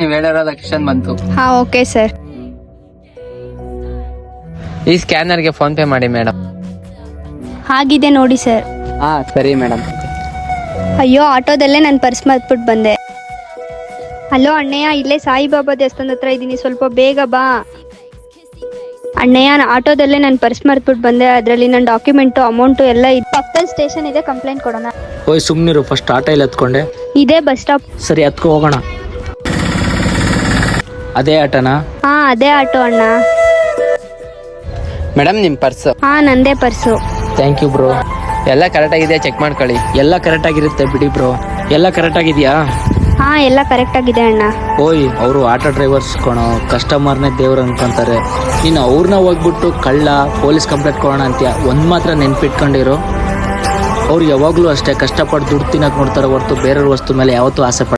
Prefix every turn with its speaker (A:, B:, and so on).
A: ನೀವ್ ಹೇಳಿರೋ ಲೊಕೇಶನ್ ಬಂತು.
B: ಹಾ ಓಕೆ ಸರ್.
A: ಈ ಸ್ಕ್ಯಾನರ್ಗೆ ಫೋನ್ ಪೇ ಮಾಡಿ ಮೇಡಮ್.
B: ಆಗಿದೆ ನೋಡಿ ಸರ್.
A: ಹಾ ಸರಿ ಮೇಡಮ್.
B: ಅಯ್ಯೋ ಆಟೋದಲ್ಲೇ ನನ್ನ ಪರ್ಸ್ ಮರ್ತ್ಬಿಟ್ಟು ಬಂದೆ. ಹಲೋ ಅಣ್ಣಯ್ಯ, ಇಲ್ಲೇ ಸಾಯಿಬಾಬಾ ದೇವಸ್ಥಾನದ ಹತ್ರ ಇದ್ದೀನಿ, ಸ್ವಲ್ಪ ಬೇಗ ಬಾ. ಅಣ್ಣಯ್ಯ, ಆಟೋದಲ್ಲೇ ನನ್ನ ಪರ್ಸ್ ಮರ್ತ್ಬಿಟ್ಟು ಬಂದೆ, ಅದರಲ್ಲಿ ನನ್ನ ಡಾಕ್ಯುಮೆಂಟು ಅಮೌಂಟು ಎಲ್ಲ ಇದೆ. ಪಕ್ಕದಲ್ಲಿ ಸ್ಟೇಷನ್ ಇದೆ, ಕಂಪ್ಲೇಂಟ್ ಕೊಡೋಣ.
C: ಓಯ್ ಸುಮ್ನಿರು, ಫಸ್ಟ್ ಆಟೋ ಇಲ್ಲಿ ಹತ್ಕೊಂಡೆ.
B: ಇದೇ ಬಸ್ ಸ್ಟಾಪ್.
C: ಸರಿ ಹತ್ಕೊ ಹೋಗೋಣ. ಅದೇ ಆಟೋನಾ?
B: ಹಾ ಅದೇ ಆಟೋ ಅಣ್ಣ.
A: ಮೇಡಮ್ ನಿಮ್ ಪರ್ಸ್.
B: ಹಾ ನಂದೇ ಪರ್ಸು.
C: Thank you bro.
A: ಎಲ್ಲ ಕರೆಕ್ಟ್ ಆಗಿದೆ, ಚೆಕ್ ಮಾಡ್ಕೊಳ್ಳಿ.
C: ಎಲ್ಲ ಕರೆಕ್ಟ್ ಆಗಿರುತ್ತೆ ಬಿಡಿ ಬ್ರೋ. ಎಲ್ಲ ಕರೆಕ್ಟ್ ಆಗಿದೆಯಾ?
B: ಹಾ ಎಲ್ಲ ಕರೆಕ್ಟ್ ಆಗಿದೆ ಅಣ್ಣ.
C: ಓಯ್ ಅವರು ಆಟೋ ಡ್ರೈವರ್ಸ್ ಕಣೋ, ಕಸ್ಟಮರ್ನೇ ದೇವ್ರು ಅನ್ಕೊಂತಾರೆ. ನೀನು ಅವ್ರನ್ನ ಹೋಗ್ಬಿಟ್ಟು ಕಳ್ಳ ಪೊಲೀಸ್ ಕಂಪ್ಲೇಂಟ್ ಕೊಡೋಣ ಅಂತೀಯ. ಒಂದು ಮಾತ್ರ ನೆನ್ಪಿಟ್ಕೊಂಡಿರು, ಅವ್ರು ಯಾವಾಗಲೂ ಅಷ್ಟೇ ಕಷ್ಟಪಟ್ಟು ದುಡ್ಡು ತಿನ್ನಕ್ಕೆ ನೋಡ್ತಾರೆ ಹೊರತು ಬೇರೆಯವ್ರ ವಸ್ತು ಮೇಲೆ ಯಾವತ್ತೂ ಆಸೆ ಪಡ